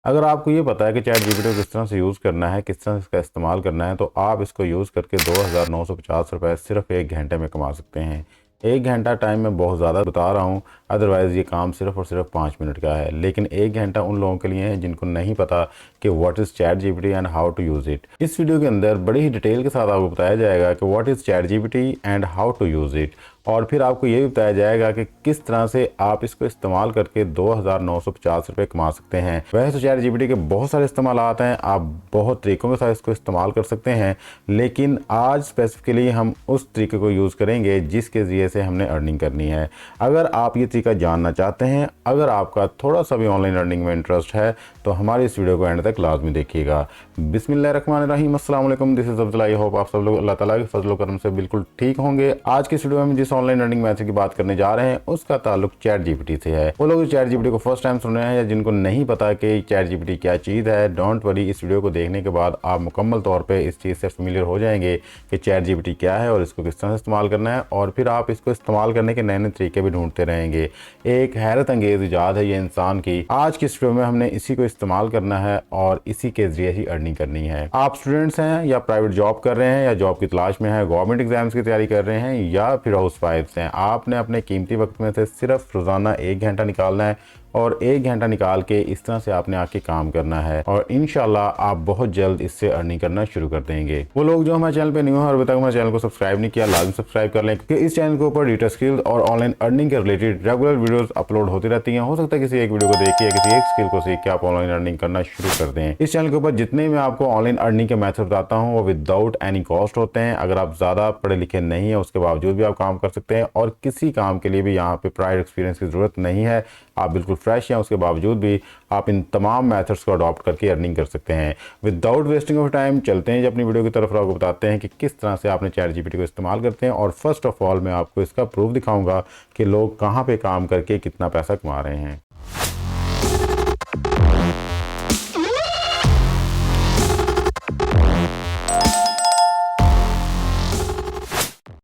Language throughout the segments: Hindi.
अगर आपको ये पता है कि चैट जीपीटी को किस तरह से यूज़ करना है, किस तरह से इसका इस्तेमाल करना है, तो आप इसको यूज़ करके 2,950 रुपये सिर्फ 1 घंटे में कमा सकते हैं। 1 घंटा टाइम मैं बहुत ज़्यादा बता रहा हूँ, अदरवाइज़ ये काम सिर्फ और सिर्फ 5 मिनट का है। लेकिन 1 घंटा उन लोगों के लिए है जिनको नहीं पता कि what is ChatGPT and how to use it. इस वीडियो के अंदर बड़ी ही डिटेल के साथ आपको बताया जाएगा कि what is ChatGPT and how to use it, और फिर आपको ये भी बताया जाएगा कि किस तरह से आप इसको इस्तेमाल करके 2,950 रुपये कमा सकते हैं। वैसे तो चैट जीपीटी के बहुत सारे इस्तेमाल आते हैं, आप बहुत तरीक़ों के साथ इसको इस्तेमाल कर सकते हैं, लेकिन आज स्पेसिफिकली हम उस तरीके को यूज़ करेंगे जिसके ज़रिए से हमने अर्निंग करनी है। अगर आप ये तरीका जानना चाहते हैं, अगर आपका थोड़ा सा भी ऑनलाइन अर्निंग में इंटरेस्ट है, तो हमारी इस वीडियो को एंड तक लाजमी देखिएगा। बिस्मिल्लाहिर्रहमानिर्रहीम, अस्सलाम वालेकुम, this is Abdullah. I hope आप सब लोग अल्लाह ताला के फजल करम से बिल्कुल ठीक होंगे। आज के इस वीडियो में जिस ऑनलाइन अर्निंग मेथड की बात करने जा रहे हैं उसका ताल्लुक चैट जीपीटी से है। वो लोग चैट जीपीटी को फर्स्ट टाइम सुन रहे हैं या जिनको नहीं पता कि चैट जीपीटी क्या चीज़ है, डोंट वरी, इस वीडियो को देखने के बाद आप मुकम्मल तौर पे इस चीज़ से फेमिलियर हो जाएंगे कि चैट जीपीटी क्या है और इसको किस तरह से इस्तेमाल करना है, और फिर आप इसको इस्तेमाल करने के नए नए तरीके भी ढूंढते रहेंगे। एक हैरत अंगेज़ इजाद है ये इंसान की। आज की इस वीडियो में हमने इसी को इस्तेमाल करना है और इसी के ज़रिए ही अर्निंग करनी है। आप स्टूडेंट्स हैं या प्राइवेट जॉब कर रहे हैं या जॉब की तलाश में हैं, गवर्नमेंट एग्जाम्स की तैयारी कर रहे हैं या फिर हाउस वाइफ्स हैं, आपने अपने कीमती वक्त में से सिर्फ रोज़ाना 1 घंटा निकालना है और 1 घंटा निकाल के इस तरह से आपने आके काम करना है और इंशाल्लाह आप बहुत जल्द इससे अर्निंग करना शुरू कर देंगे। वो लोग जो हमारे चैनल पे न्यू है और अभी तक हमारे चैनल को सब्सक्राइब नहीं किया, लाजमी सब्सक्राइब कर लें, क्योंकि इस चैनल के ऊपर डिजिटल स्किल और ऑनलाइन अर्निंग के रिलेटेड रेगुलर वीडियोस अपलोड होती रहती हैं। हो सकता है किसी एक वीडियो को देख के या किसी एक स्किल को सीख के आप ऑनलाइन अर्निंग करना शुरू कर दें। इस चैनल के ऊपर जितने मैं आपको ऑनलाइन अर्निंग के मेथड बताता हूँ वो विदाउट एनी कॉस्ट होते हैं। अगर आप ज़्यादा पढ़े लिखे नहीं है उसके बावजूद भी आप काम कर सकते हैं और किसी काम के लिए भी यहाँ पे प्रायर एक्सपीरियंस की ज़रूरत नहीं है, आप बिल्कुल फ्रेश हैं, उसके बावजूद भी आप इन तमाम मेथड्स को अडॉप्ट करके अर्निंग कर सकते हैं विदाउट वेस्टिंग ऑफ टाइम। चलते हैं अपनी वीडियो की तरफ और आपको बताते हैं कि किस तरह से आपने चैट जीपीटी को इस्तेमाल करते हैं। और फर्स्ट ऑफ ऑल मैं आपको इसका प्रूफ दिखाऊंगा कि लोग कहाँ पे काम करके कितना पैसा कमा रहे हैं।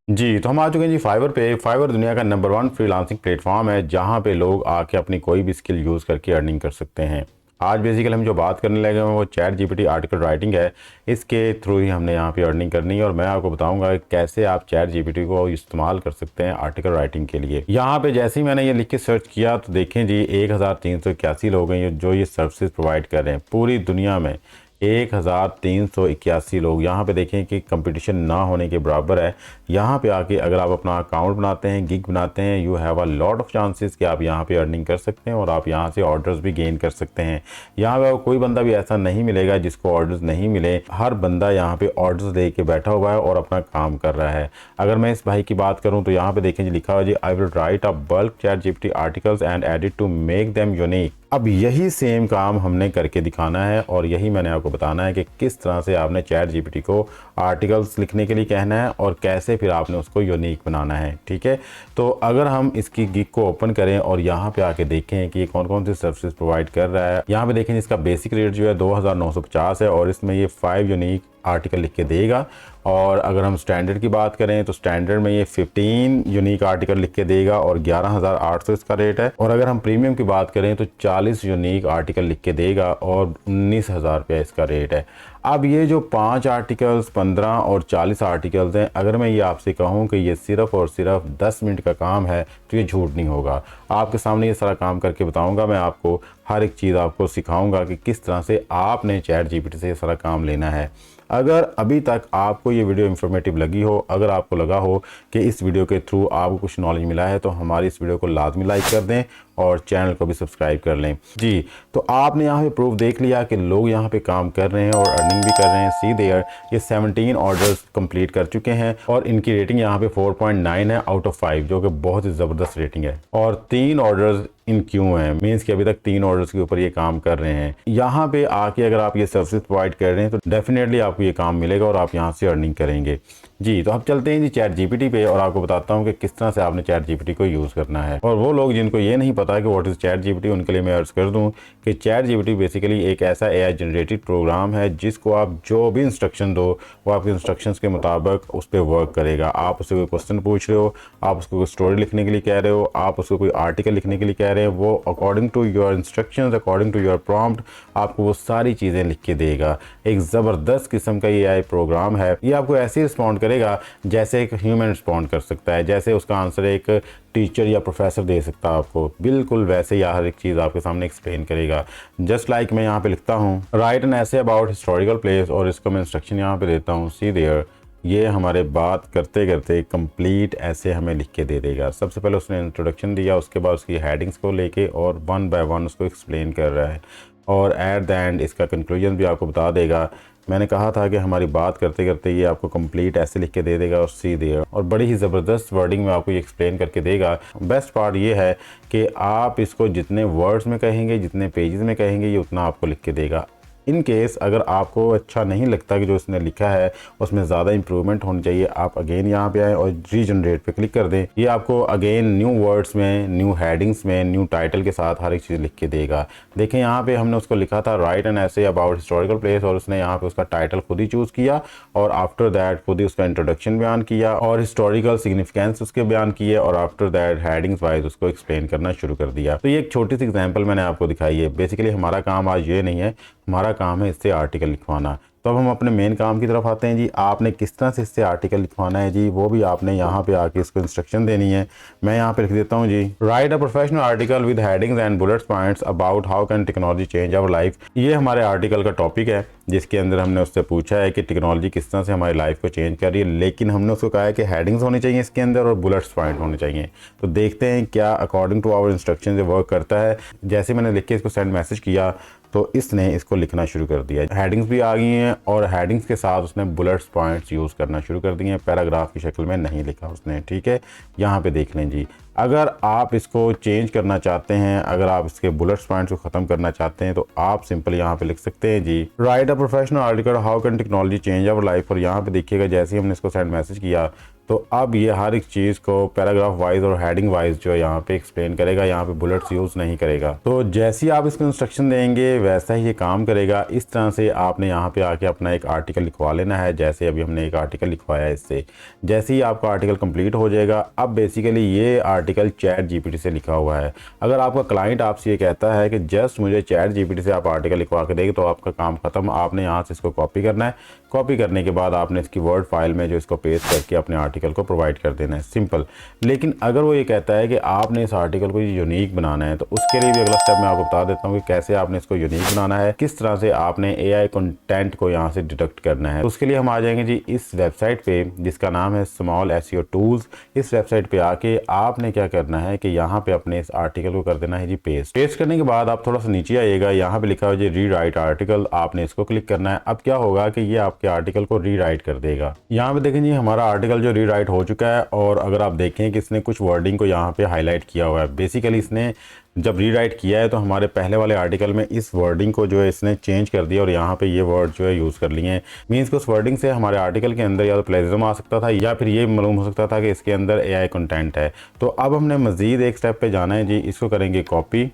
जी, तो हम आ चुके हैं जी फाइवर पे। फाइवर दुनिया का नंबर 1 फ्रीलांसिंग प्लेटफॉर्म है जहां पे लोग आके अपनी कोई भी स्किल यूज़ करके अर्निंग कर सकते हैं। आज बेसिकली हम जो बात करने लगे हैं वो चैट जीपीटी आर्टिकल राइटिंग है। इसके थ्रू ही हमने यहाँ पे अर्निंग करनी है और मैं आपको बताऊंगा कैसे आप चैट जीपीटी को इस्तेमाल कर सकते हैं आर्टिकल राइटिंग के लिए। यहाँ पे जैसे ही मैंने ये लिख के सर्च किया तो देखें जी 1381 लोग हैं जो ये सर्विसेज प्रोवाइड कर रहे हैं पूरी दुनिया में। 1381 लोग, यहाँ पे देखें कि कंपटीशन ना होने के बराबर है। यहाँ पे आके अगर आप अपना अकाउंट बनाते हैं, गिग बनाते हैं, you have a lot of chances कि आप यहाँ पे अर्निंग कर सकते हैं और आप यहाँ से ऑर्डर्स भी गेन कर सकते हैं। यहाँ पे कोई बंदा भी ऐसा नहीं मिलेगा जिसको ऑर्डर्स नहीं मिले। हर बंदा यहाँ पे ऑर्डर्स दे के बैठा हुआ है और अपना काम कर रहा है। अगर मैं इस भाई की बात करूँ तो यहाँ पे देखें जी लिखा हुआ जी, I will write a bulk chat GPT articles and edit to make them unique. अब यही सेम काम हमने करके दिखाना है और यही मैंने आपको बताना है कि किस तरह से आपने चैट जीपीटी को आर्टिकल्स लिखने के लिए कहना है और कैसे फिर आपने उसको यूनिक बनाना है। ठीक है, तो अगर हम इसकी गिग को ओपन करें और यहाँ पे आके देखें कि कौन कौन सी सर्विसेज प्रोवाइड कर रहा है। यहाँ पे देखें इसका बेसिक रेट जो है 2,950 है और इसमें ये 5 यूनिक आर्टिकल लिख के देगा। और अगर हम स्टैंडर्ड की बात करें तो स्टैंडर्ड में ये 15 यूनिक आर्टिकल लिख के देगा और 11,800 इसका रेट है। और अगर हम प्रीमियम की बात करें तो 40 यूनिक आर्टिकल लिख के देगा और 19,000 रुपया इसका रेट है। अब ये जो 5 आर्टिकल्स, 15 और 40 आर्टिकल्स हैं, अगर मैं ये आपसे कहूँ कि ये सिर्फ़ और सिर्फ 10 मिनट का काम है तो ये झूठ नहीं होगा। आपके सामने ये सारा काम करके बताऊँगा, मैं आपको हर एक चीज़ आपको सिखाऊँगा कि किस तरह से आपने चैट जीपीटी से ये सारा काम लेना है। अगर अभी तक आपको ये वीडियो इन्फॉर्मेटिव लगी हो, अगर आपको लगा हो कि इस वीडियो के थ्रू आपको कुछ नॉलेज मिला है, तो हमारी इस वीडियो को लाजमी लाइक कर दें और चैनल को भी सब्सक्राइब कर लें। जी, तो आपने यहाँ पे प्रूफ देख लिया कि लोग यहाँ पे काम कर रहे हैं और अर्निंग भी कर रहे हैं। सी देयर ये 17 ऑर्डर्स कंप्लीट कर चुके हैं और इनकी रेटिंग यहाँ पे 4.9 है आउट ऑफ 5, जो कि बहुत ही ज़बरदस्त रेटिंग है। और 3 ऑर्डर्स इन क्यों हैं, मीन्स कि अभी तक 3 ऑर्डर्स के ऊपर ये काम कर रहे हैं। यहाँ पे आके अगर आप ये सर्विसेज प्रोवाइड कर रहे हैं तो डेफिनेटली आपको ये काम मिलेगा और आप यहाँ से अर्निंग करेंगे। जी, तो अब चलते हैं जी चैट जीपीटी पे और आपको बताता हूँ कि किस तरह से आपने चैट जीपीटी को यूज़ करना है। और वो लोग जिनको ये नहीं पता कि व्हाट इज़ चैट जीपीटी, उनके लिए मैं अर्ज कर दूँ कि चैट जीपीटी बेसिकली एक ऐसा एआई जनरेटेड प्रोग्राम है जिसको आप जो भी इंस्ट्रक्शन दो वो आपके इंस्ट्रक्शंस के मुताबिक उस पर वर्क करेगा। आप उससे कोई क्वेश्चन पूछ रहे हो, आप उसको कोई स्टोरी लिखने के लिए कह रहे हो, आप उसको कोई आर्टिकल लिखने के लिए कह रहे हैं वो according to your instructions, according to your prompt आपको वो सारी चीज़ें लिख के देगा। एक ज़बरदस्त किस्म का ये AI प्रोग्राम है। ये आपको ऐसे ही रिस्पॉन्ड करेगा जैसे एक ह्यूमन रिस्पॉन्ड कर सकता है, जैसे उसका आंसर एक टीचर या प्रोफेसर दे सकता है आपको, बिल्कुल वैसे ही हर एक चीज़ आपके सामने एक्सप्लेन करेगा। जस्ट लाइक मैं यहाँ पे लिखता हूँ राइट एन ऐसे अबाउट हिस्टोरिकल प्लेस, और इसको मैं इंस्ट्रक्शन यहाँ पे देता हूँ सी देयर। ये हमारे बात करते करते कंप्लीट ऐसे हमें लिख के दे देगा। सबसे पहले उसने इंट्रोडक्शन दिया, उसके बाद उसकी हेडिंग्स को लेके और वन बाय वन उसको एक्सप्लेन कर रहा है, और एट द एंड इसका कंक्लूजन भी आपको बता देगा। मैंने कहा था कि हमारी बात करते करते ये आपको कंप्लीट ऐसे लिख के दे देगा और सी देगा, और बड़ी ही ज़बरदस्त वर्डिंग में आपको ये एक्सप्लेन करके देगा। बेस्ट पार्ट ये है कि आप इसको जितने वर्ड्स में कहेंगे, जितने पेजेस में कहेंगे, ये उतना आपको लिख के देगा। इन केस अगर आपको अच्छा नहीं लगता कि जो इसने लिखा है उसमें ज़्यादा इंप्रूवमेंट होनी चाहिए, आप अगेन यहाँ पे आएँ और रीजनरेट पे क्लिक कर दें। ये आपको अगेन न्यू वर्ड्स में, न्यू हेडिंग्स में, न्यू टाइटल के साथ हर एक चीज़ लिख के देगा। देखें यहाँ पे हमने उसको लिखा था राइट एन ऐसे अबाउट हिस्टोरिकल प्लेस, और उसने यहाँ पे उसका टाइटल खुद ही चूज़ किया, और आफ्टर दैट खुद ही उसका इंट्रोडक्शन बयान किया और हिस्टोरिकल सिग्निफिकेंस उसके बयान किए, और आफ्टर दैट हेडिंग्स वाइज उसको एक्सप्लेन करना शुरू कर दिया। तो ये एक छोटी सी एग्जाम्पल मैंने आपको दिखाई है। बेसिकली हमारा काम आज ये नहीं है, हमारा काम है इससे आर्टिकल लिखवाना। तो अब हम अपने मेन काम की तरफ आते हैं जी। आपने किस तरह से इससे आर्टिकल लिखवाना है जी, वो भी आपने यहाँ पे आके इसको इंस्ट्रक्शन देनी है। मैं यहाँ पे लिख देता हूँ जी, write a professional article with headings and bullets points about how can technology change our life. ये हमारे आर्टिकल का टॉपिक है, जिसके अंदर हमने उससे पूछा है कि टेक्नोलॉजी किस तरह से हमारी लाइफ को चेंज कर रही है, लेकिन हमने उसको कहा है कि हेडिंग्स होनी चाहिए इसके अंदर और बुलेट्स पॉइंट होने चाहिए। तो देखते हैं क्या अकॉर्डिंग टू आवर इंस्ट्रक्शन से वर्क करता है। जैसे मैंने लिख के इसको सेंड मैसेज किया तो इसने इसको लिखना शुरू कर दिया। हेडिंग्स भी आ गई हैं, और हेडिंग्स के साथ उसने बुलेट्स पॉइंट्स यूज़ करना शुरू कर दिए हैं। पैराग्राफ की शक्ल में नहीं लिखा उसने, ठीक है। यहाँ पे देख लें जी, अगर आप इसको चेंज करना चाहते हैं, अगर आप इसके बुलेट्स पॉइंट्स को ख़त्म करना चाहते हैं, तो आप सिंपल यहाँ पे लिख सकते हैं जी, write a professional article how can technology change our life. और यहाँ पे देखिएगा जैसे ही हमने इसको सेंड मैसेज किया तो अब ये हर एक चीज़ को पैराग्राफ वाइज और हेडिंग वाइज जो है यहाँ पे एक्सप्लेन करेगा, यहाँ पे बुलेट्स यूज़ नहीं करेगा। तो जैसे ही आप इसको इंस्ट्रक्शन देंगे वैसा ही ये काम करेगा। इस तरह से आपने यहाँ पे आके अपना एक आर्टिकल लिखवा लेना है, जैसे अभी हमने एक आर्टिकल लिखवाया है इससे। जैसे ही आपका आर्टिकल कंप्लीट हो जाएगा, अब बेसिकली ये आर्टिकल चैट GPT से लिखा हुआ है। अगर आपका क्लाइंट आपसे ये कहता है कि जस्ट मुझे चैट GPT से आप आर्टिकल लिखवा के देंगे, तो आपका काम ख़त्म। आपने यहाँ से इसको कॉपी करना है, कॉपी करने के बाद आपने इसकी वर्ड फाइल में जो इसको पेस्ट करके अपने आर्टिकल को प्रोवाइड कर देना है, सिंपल। लेकिन अगर वो ये कहता है कि आपने इस आर्टिकल को यूनिक बनाना है, तो उसके लिए भी अगला स्टेप मैं आपको बता देता हूँ कि कैसे आपने इसको यूनिक बनाना है, किस तरह से आपने AI कंटेंट को यहाँ से डिटेक्ट करना है। तो उसके लिए हम आ जाएंगे जी इस वेबसाइट पे, जिसका नाम है स्मॉल SEO टूल्स। इस वेबसाइट पे आके आपने क्या करना है कि यहाँ पे अपने इस आर्टिकल को कर देना है जी पेस्ट। पेस्ट करने के बाद आप थोड़ा सा नीचे आइएगा, यहाँ पे लिखा हुआ जी रीराइट आर्टिकल, आपने इसको क्लिक करना है। अब क्या होगा कि ये आपके आर्टिकल को रीराइट कर देगा। यहाँ पे देखें जी हमारा आर्टिकल जो रीराइट हो चुका है, और अगर आप देखें कि इसने कुछ वर्डिंग को यहाँ पे हाईलाइट किया हुआ है। बेसिकली इसने जब रीराइट किया है तो हमारे पहले वाले आर्टिकल में इस वर्डिंग को जो है इसने चेंज कर दिया, और यहाँ पे ये वर्ड जो है यूज़ कर लिए हैं। मीन्स कि उस वर्डिंग से हमारे आर्टिकल के अंदर या तो प्लेजरिज्म आ सकता था, या फिर ये मालूम हो सकता था कि इसके अंदर AI कंटेंट है। तो अब हमने मज़ीद एक स्टेप पे जाना है जी, इसको करेंगे कॉपी।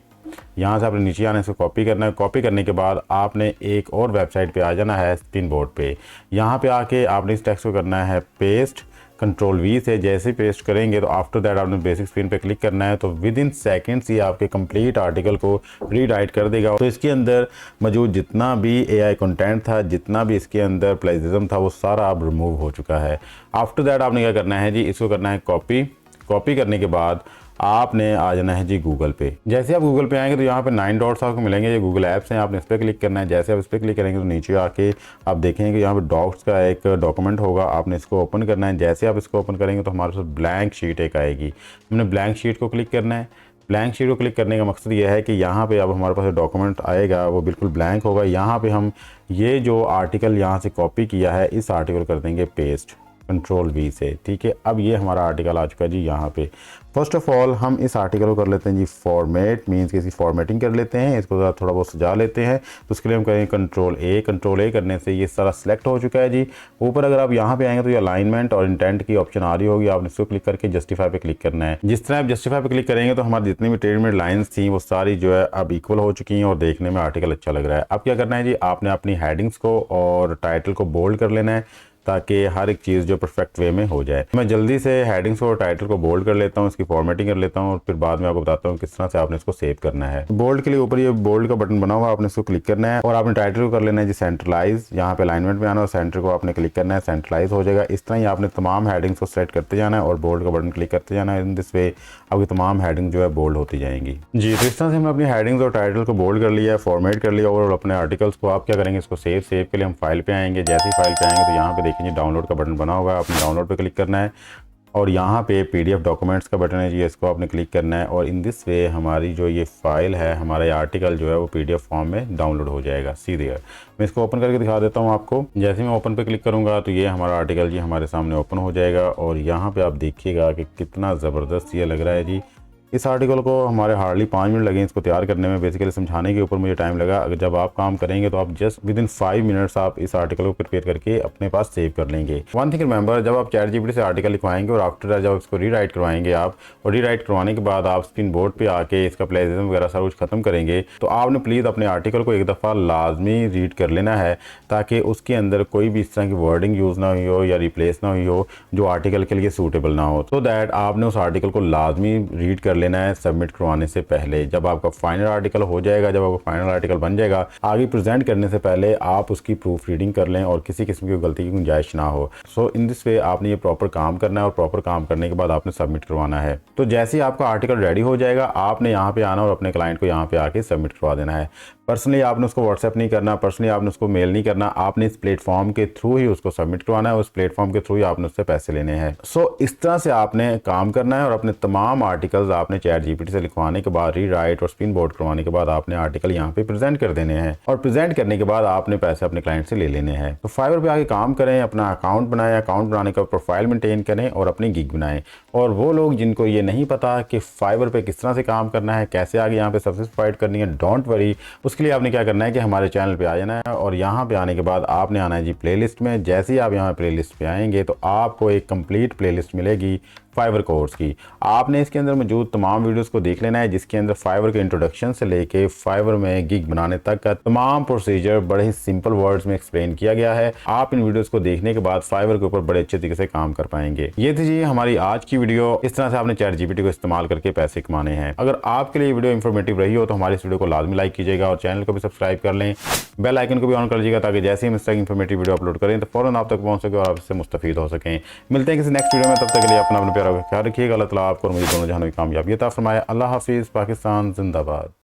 यहाँ से आपने नीचे आना है, इसको कॉपी करना है। कॉपी करने के बाद आपने एक और वेबसाइट पे आ जाना है, स्पिन बोर्ड पे। यहाँ पे आके आपने इस टेक्स्ट को करना है पेस्ट, कंट्रोल V से। जैसे पेस्ट करेंगे तो आफ्टर दैट आपने बेसिक स्क्रीन पे क्लिक करना है, तो विद इन सेकेंड्स ये आपके कंप्लीट आर्टिकल को रीराइट कर देगा। तो इसके अंदर मौजूद जितना भी AI कंटेंट था, जितना भी इसके अंदर प्लेजरिज्म था, वो सारा अब रिमूव हो चुका है। आफ्टर दैट आपने क्या करना है जी, इसको करना है कॉपी। कॉपी करने के बाद आपने आ जाना है जी गूगल पे। जैसे आप गूगल पे आएंगे तो यहाँ पे 9 डॉट्स आपको मिलेंगे, ये गूगल ऐप्स हैं, आपने इस पर क्लिक करना है। जैसे आप इस पर क्लिक करेंगे तो नीचे आके आप देखेंगे कि यहाँ पे डॉक्स का एक डॉक्यूमेंट होगा, आपने इसको ओपन करना है। जैसे आप इसको ओपन करेंगे तो हमारे पास ब्लैंक शीट एक आएगी, हमने ब्लैंक शीट को क्लिक करना है। ब्लैंक शीट को क्लिक करने का मकसद ये है कि यहाँ पे अब हमारे पास डॉक्यूमेंट आएगा वो बिल्कुल ब्लैंक होगा। यहाँ पे हम ये जो आर्टिकल यहाँ से कॉपी किया है, इस आर्टिकल कर देंगे पेस्ट, कंट्रोल V से, ठीक है। अब ये हमारा आर्टिकल आ चुका है जी यहाँ पे। फर्स्ट ऑफ ऑल हम इस आर्टिकल को कर लेते हैं जी फॉर्मेट, मीन्स कि इसकी फॉर्मेटिंग कर लेते हैं, इसको थोड़ा बहुत सजा लेते हैं। तो उसके लिए हम करेंगे कंट्रोल A करने से ये सारा सिलेक्ट हो चुका है जी। ऊपर अगर आप यहाँ पे आएंगे तो ये अलाइनमेंट और इंटेंट की ऑप्शन आ रही होगी, आपने इसको क्लिक करके जस्टिफाई पे क्लिक करना है। जिस तरह आप जस्टिफाई पे क्लिक करेंगे तो हमारी जितनी भी टेडमेड लाइन्स थी वो सारी जो है अब इक्वल हो चुकी हैं और देखने में आर्टिकल अच्छा लग रहा है। अब क्या करना है जी, आपने अपनी हेडिंग्स को और टाइटल को बोल्ड कर लेना है, ताकि हर एक चीज़ जो परफेक्ट वे में हो जाए। मैं जल्दी से हेडिंग्स और टाइटल को बोल्ड कर लेता हूँ, इसकी फॉर्मेटिंग कर लेता हूँ और फिर बाद में आपको बताता हूँ किस तरह से आपने इसको सेव करना है। बोल्ड के लिए ऊपर ये बोल्ड का बटन बना हुआ, आपने इसको क्लिक करना है और आपने टाइटल को कर लेना है जी सेंट्रलाइज। यहाँ पे अलाइनमेंट में आना और सेंटर को आपने क्लिक करना है, सेंट्रलाइज हो जाएगा। इस तरह ही आपने तमाम हेडिंग्स को सेट करते जाना है और बोल्ड का बटन क्लिक करते जाना है। इन दिस वे आपकी तमाम हेडिंग जो है बोल्ड होती जाएंगी जी। तो इस तरह से हमने अपनी हेडिंग्स और टाइटल को बोल्ड कर लिया है, फॉर्मेट कर लिया और अपने आर्टिकल्स को आप क्या करेंगे, इसको सेव के लिए हम फाइल पे आएंगे। जैसे ही फाइल पे आएंगे तो यहाँ पे देखेंगे डाउनलोड का बटन बना होगा, आपने डाउनलोड पे क्लिक करना है और यहाँ पे PDF डॉक्यूमेंट्स का बटन है जी, इसको आपने क्लिक करना है और इन दिस वे हमारी जो ये फाइल है, हमारा ये आर्टिकल जो है वो PDF फॉर्म में डाउनलोड हो जाएगा सीधे। मैं इसको ओपन करके दिखा देता हूँ आपको। जैसे मैं ओपन पे क्लिक करूँगा तो ये हमारा आर्टिकल जी हमारे सामने ओपन हो जाएगा और यहाँ पे आप देखिएगा कि कितना ज़बरदस्त ये लग रहा है जी। इस आर्टिकल को हमारे हार्डली 5 मिनट लगे इसको तैयार करने में, बेसिकली समझाने के ऊपर मुझे टाइम लगा। अगर जब आप काम करेंगे तो आप जस्ट विद इन 5 मिनट्स आप इस आर्टिकल को प्रिपेयर करके अपने पास सेव कर लेंगे। वन थिंग रिमेंबर, जब आप ChatGPT से आर्टिकल लिखवाएंगे और आफ्टर जब इसको रीराइट करवाएंगे आप, और रीराइट करवाने के बाद आप स्क्रीन बोर्ड पर आके इसका प्लेजिज्म वगैरह सारा कुछ खत्म करेंगे तो आपने प्लीज़ अपने आर्टिकल को एक दफ़ा लाजमी रीड कर लेना है ताकि उसके अंदर कोई भी इस तरह की वर्डिंग यूज़ ना हुई हो या रिप्लेस ना हुई हो जो आर्टिकल के लिए सूटेबल ना हो। तो दैट आपने उस आर्टिकल को लाजमी रीड कर लेना है सबमिट करवाने से पहले। जब आपका फाइनल आर्टिकल हो जाएगा, जब आपका फाइनल आर्टिकल बन जाएगा, आगे प्रेजेंट करने से पहले आप उसकी प्रूफ रीडिंग कर लें और किसी किस्म की गलती की गुंजाइश ना हो। सो इन दिस वे आपने ये प्रॉपर काम करना है और प्रॉपर काम करने के बाद आपने सबमिट करवाना है। तो जैसे ही आपका आर्टिकल रेडी हो जाएगा आपने यहाँ पे आना और अपने क्लाइंट को यहाँ पे आके सबमिट करवा देना है। पर्सनली आपने उसको व्हाट्सएप नहीं करना, पर्सनली आपने उसको मेल नहीं करना, आपने इस प्लेटफॉर्म के थ्रू ही उसको सबमिट करवाना है, उस प्लेटफॉर्म के थ्रू ही आपने उससे पैसे लेने हैं। सो इस तरह से आपने काम करना है और अपने तमाम आर्टिकल्स आपने ChatGPT से लिखवाने के बाद, रीराइट और स्पिन बोर्ड करवाने के बाद आपने आर्टिकल यहाँ पे प्रेजेंट कर देने हैं और प्रेजेंट करने के बाद आपने पैसे अपने क्लाइंट से ले लेने हैं। तो फाइवर पे आके काम करें, अपना अकाउंट बनाएं, अकाउंट बनाने का प्रोफाइल मेंटेन करें और अपनी गिग बनाएं। और वो लोग जिनको ये नहीं पता कि फाइवर पे किस तरह से काम करना है, कैसे आगे यहाँ पे सर्विस प्रोवाइड करनी है, डोंट वरी, उसके लिए आपने क्या करना है कि हमारे चैनल पे आ जाना है और यहाँ पे आने के बाद आपने आना है जी प्लेलिस्ट में। जैसे ही आप यहाँ प्लेलिस्ट पे आएंगे तो आपको एक कंप्लीट प्लेलिस्ट मिलेगी फाइवर कोर्स की। आपने इसके अंदर मौजूद तमाम वीडियोस को देख लेना है जिसके अंदर फाइवर के इंट्रोडक्शन से लेके फाइवर में गिग बनाने तक का तमाम प्रोसीजर बड़े ही सिंपल वर्ड्स में एक्सप्लेन किया गया है। आप इन वीडियोस को देखने के बाद फाइवर के ऊपर बड़े अच्छे तरीके से काम कर पाएंगे। ये थी जी हमारी आज की वीडियो, इस तरह से आपने ChatGPT को इस्तेमाल करके पैसे कमाने हैं। अगर आपके लिए वीडियो इंफॉर्मेटिव रही हो तो हमारी इस वीडियो को लाजमी लाइक कीजिएगा और चैनल को भी सब्सक्राइब कर लें, बेल आइकन को भी ऑन कर लीजिएगा ताकि जैसे ही हम इस तरह की इंफॉर्मेटिव वीडियो अपलोड करें तो फौरन आप तक पहुंच सके और आप इससे मुस्तफीद हो सकें। मिलते हैं किसी नेक्स्ट वीडियो में, तब तक के लिए अपना प्यारा ख्याल रखिएगा। अल्लाह ताला आपको और मुझे दोनों जहानों की कामयाबी अता फरमाए। अल्लाह हाफिज़। पाकिस्तान जिंदाबाद।